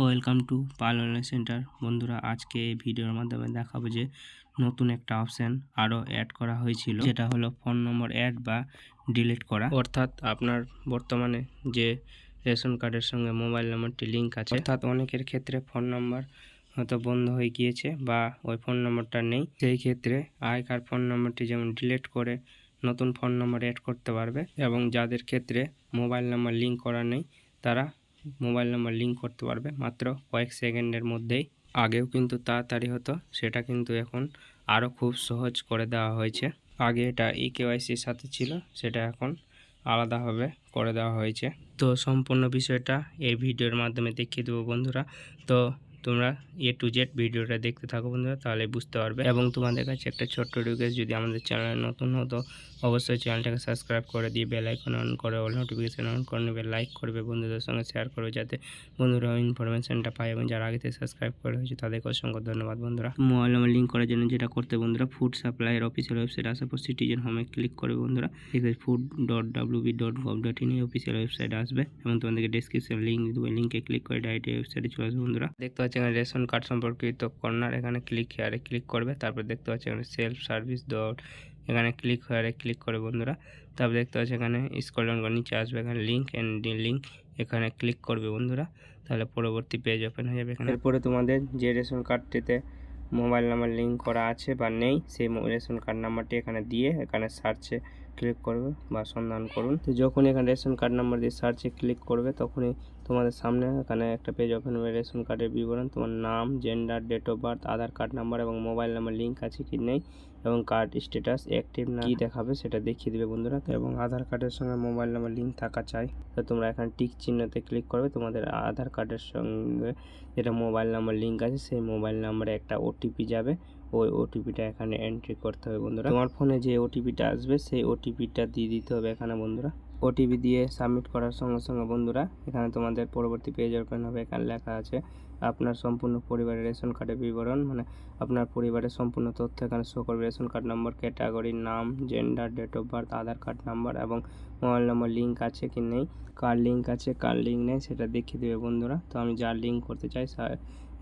Welcome to Pal online centre. বন্ধুরা, আজকে এই ভিডিওর মাধ্যমে দেখাবো যে নতুন একটা অপশান আরও অ্যাড করা হয়েছিল, যেটা হলো ফোন নম্বর অ্যাড বা ডিলিট করা। অর্থাৎ আপনার বর্তমানে যে রেশন কার্ডের সঙ্গে মোবাইল নম্বরটি লিঙ্ক আছে, অর্থাৎ অনেকের ক্ষেত্রে ফোন নম্বর হয়তো বন্ধ হয়ে গিয়েছে বা ওই ফোন নম্বরটা নেই, সেই ক্ষেত্রে আগেকার ফোন নম্বরটি যেমন ডিলিট করে নতুন ফোন নম্বর অ্যাড করতে পারবে। এবং যাদের ক্ষেত্রে মোবাইল নাম্বার লিঙ্ক করা নেই, তারা মোবাইল নাম্বার লিঙ্ক করতে পারবে মাত্র কয়েক সেকেন্ডের মধ্যেই। আগেও কিন্তু তাড়াতাড়ি হতো, সেটা কিন্তু এখন আরও খুব সহজ করে দেওয়া হয়েছে। আগে এটা ইকেওয়াইসির সাথে ছিল, সেটা এখন আলাদাভাবে করে দেওয়া হয়েছে। তো সম্পূর্ণ বিষয়টা এই ভিডিওর মাধ্যমে দেখিয়ে দেবো বন্ধুরা। তো তোমরা A to Z ভিডিওটা দেখতে থাকো বন্ধুরা, তাহলে বুঝতে পারবে। এবং তোমাদের কাছে একটা ছোট্ট রিকোয়েস্ট, যদি আমাদের চ্যানেলে নতুন হতো অবশ্যই চ্যানেলটাকে সাবস্ক্রাইব করে দিয়ে বেল আইকন অন করে অল নোটিফিকেশন অন করে নেবে, লাইক করবে, বন্ধুদের সঙ্গে শেয়ার করবে, যাতে বন্ধুরা ইনফরমেশনটা পায়। এবং যারা আগে থেকে সাবস্ক্রাইব করে হয়েছে তাদেরকে অসংখ্য ধন্যবাদ বন্ধুরা। মোবাইল নাম্বার লিঙ্ক করার জন্য যেটা করতে বন্ধুরা, ফুড সাপ্লাইয়ের অফিসিয়াল ওয়েবসাইট আসার পর সিটিজেন হোমে ক্লিক করবে বন্ধুরা। ঠিক আছে, food.wb.gov.in অফিসিয়াল ওয়েবসাইট আসবে এবং তোমাদেরকে ডেসক্রিপশন লিঙ্ক দেবো, লিঙ্কে ক্লিক করে ডাইরেক্ট ওয়েবসাইটে চলে আসবে বন্ধুরা। দেখতে পাচ্ছি এখানে রেশন কার্ড সম্পর্কিত কর্নার, এখানে ক্লিক হেয়ারে ক্লিক করবে। তারপর দেখতে পাচ্ছি এখানে সেলফ সার্ভিস ডট, এখানে ক্লিক হেয়ারে ক্লিক করে বন্ধুরা। তারপর দেখতে পাচ্ছি এখানে স্ক্রল ডাউন করে নিচে আসবে, এখানে লিঙ্ক এন্ড লিঙ্ক, এখানে ক্লিক করবে বন্ধুরা। তাহলে পরবর্তী পেজ ওপেন হয়ে যাবে। এখানে এরপরে তোমাদের যে রেশন কার্ডটিতে মোবাইল নাম্বার লিঙ্ক করা আছে বা নেই, সেই রেশন কার্ড নাম্বারটি এখানে দিয়ে এখানে সার্চে ক্লিক করবে বা সন্ধান করুন। তো যখন এখানে রেশন কার্ড নাম্বার দিয়ে সার্চে ক্লিক করবে, তখনই তোমাদের সামনে এখানে একটা পেজ ওপেন হবে। রেশন কার্ডের বিবরণ, তোমার নাম, gender, date of birth, Aadhaar card number এবং মোবাইল নাম্বার লিঙ্ক আছে কি নেই, এবং কার্ড স্ট্যাটাস অ্যাক্টিভ না কি দেখাবে সেটা দেখিয়ে দেবে বন্ধুরা। এবং আধার কার্ডের সঙ্গে মোবাইল নাম্বার লিঙ্ক থাকা চাই। তো তোমরা এখানে টিক চিহ্নতে ক্লিক করবে। তোমাদের আধার কার্ডের সঙ্গে যেটা মোবাইল নাম্বার লিঙ্ক আছে, সেই মোবাইল নাম্বারে একটা ওটিপি যাবে, ওই ওটিপিটা এখানে এন্ট্রি করতে হবে বন্ধুরা। তোমার ফোনে যে ওটিপিটা আসবে সেই ওটিপিটা দিয়ে দিতে হবে এখানে বন্ধুরা। ওটিপি দিয়ে সাবমিট করার সঙ্গে সঙ্গে বন্ধুরা এখানে তোমাদের পরবর্তী পেজ ওপেন হবে। এখানে লেখা আছে আপনার সম্পূর্ণ পরিবারের রেশন কার্ডের বিবরণ, মানে আপনার পরিবারের সম্পূর্ণ তথ্য এখানে শো করবে। রেশন কার্ড নম্বর, ক্যাটাগরি, নাম, gender, date of birth, Aadhaar card number এবং মোবাইল নম্বর লিঙ্ক আছে কি নেই, কার লিঙ্ক আছে কার লিঙ্ক নেই সেটা দেখিয়ে দেবে বন্ধুরা। তো আমি যার লিঙ্ক করতে চাই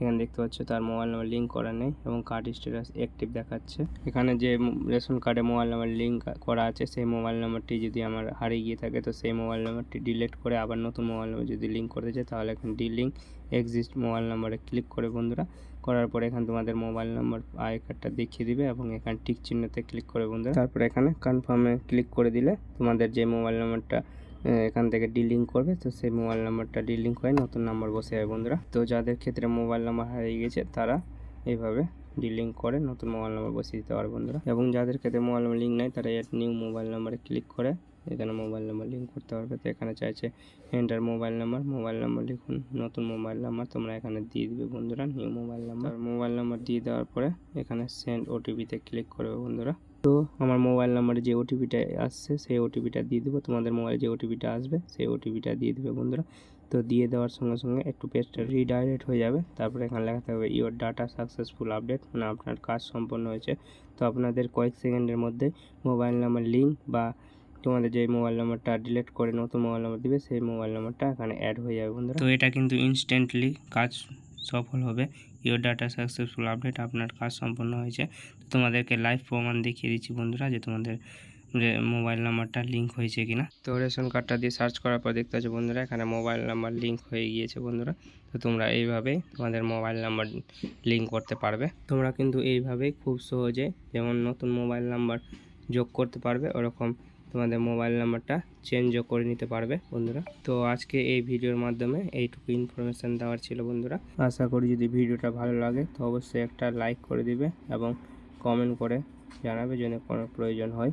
এখানে দেখতে পাচ্ছ তার মোবাইল নাম্বার লিঙ্ক করা নেই এবং কার্ড স্ট্যাটাস অ্যাক্টিভ দেখাচ্ছে। এখানে যে রেশন কার্ডে মোবাইল নাম্বার লিঙ্ক করা আছে সেই মোবাইল নাম্বারটি যদি আমার হারিয়ে গিয়ে থাকে, তো সেই মোবাইল নাম্বারটি ডিলিট করে আবার নতুন মোবাইল নাম্বার যদি লিঙ্ক করতে চাই, তাহলে এখানে ডিলিঙ্ক এক্সিস্ট মোবাইল নাম্বারে ক্লিক করে বন্ধুরা। করার পরে এখানে তোমাদের মোবাইল নাম্বার আই কার্ডটা দেখিয়ে দিবে এবং এখানে টিক চিহ্নতে ক্লিক করে বন্ধুরা। তারপরে এখানে কনফার্মে ক্লিক করে দিলে তোমাদের যে মোবাইল নাম্বারটা এখান থেকে ডিলিঙ্ক করবে, তো সেই মোবাইল নাম্বারটা ডিলিঙ্ক হয়ে নতুন নাম্বার বসে যাবে বন্ধুরা। তো যাদের ক্ষেত্রে মোবাইল নাম্বার হারিয়ে গেছে তারা এইভাবে ডিলিঙ্ক করে নতুন মোবাইল নাম্বার বসিয়ে দিতে পারে বন্ধুরা। এবং যাদের ক্ষেত্রে মোবাইল নাম্বার লিঙ্ক নেই, তারা এড নিউ মোবাইল নাম্বারে ক্লিক করে এখানে মোবাইল নাম্বার লিঙ্ক করতে পারবে। তো এখানে চাইছে এন্টার মোবাইল নাম্বার লিখুন, নতুন মোবাইল নাম্বার তোমরা এখানে দিয়ে দিবে বন্ধুরা, নিউ মোবাইল নাম্বার দিয়ে দেওয়ার পরে এখানে সেন্ড ওটিপিতে ক্লিক করবে বন্ধুরা। তো আমার মোবাইল নাম্বারে যে ওটিপিটা আসছে সেই ওটিপিটা দিয়ে দেবো, তোমাদের মোবাইলে যে ওটিপিটা আসবে সেই ওটিপিটা দিয়ে দেবে বন্ধুরা। তো দিয়ে দেওয়ার সঙ্গে সঙ্গে একটু পেজটা রিডাইরেক্ট হয়ে যাবে। তারপরে এখানে লেখাতে হবে ইওর ডাটা সাকসেসফুল আপডেট, মানে আপনার কাজ সম্পন্ন হয়েছে। তো আপনাদের কয়েক সেকেন্ডের মধ্যে মোবাইল নাম্বার লিঙ্ক বা তোমাদের যে মোবাইল নাম্বারটা ডিলিট করে নতুন মোবাইল নাম্বার দিবে সেই মোবাইল নাম্বারটা এখানে অ্যাড হয়ে যাবে বন্ধুরা। তো এটা কিন্তু ইনস্ট্যান্টলি কাজ সফল হবে। ইওর ডাটা সাকসেসফুল আপডেট, আপনার কাজ সম্পন্ন হয়েছে। তো তোমাদেরকে লাইভ প্রমাণ দেখিয়ে দিচ্ছি বন্ধুরা যে তোমাদের মোবাইল নাম্বারটা লিঙ্ক হয়েছে কিনা। তো রেশন কার্ডটা দিয়ে সার্চ করার পর দেখতে পাচ্ছ বন্ধুরা এখানে মোবাইল নাম্বার লিঙ্ক হয়ে গিয়েছে বন্ধুরা। তো তোমরা এইভাবেই তোমাদের মোবাইল নাম্বার লিঙ্ক করতে পারবে। তোমরা কিন্তু এইভাবেই খুব সহজে যেমন নতুন মোবাইল নাম্বার যোগ করতে পারবে, ওরকম তোমাদের মোবাইল নাম্বারটা চেঞ্জও করে নিতে পারবে বন্ধুরা। তো আজকে এই ভিডিওর মাধ্যমে এইটুকু ইনফরমেশান দেওয়ার ছিল বন্ধুরা। আশা করি যদি ভিডিওটা ভালো লাগে তো অবশ্যই একটা লাইক করে দিবে এবং কমেন্ট করে জানাবে যদি কোনো প্রয়োজন হয়।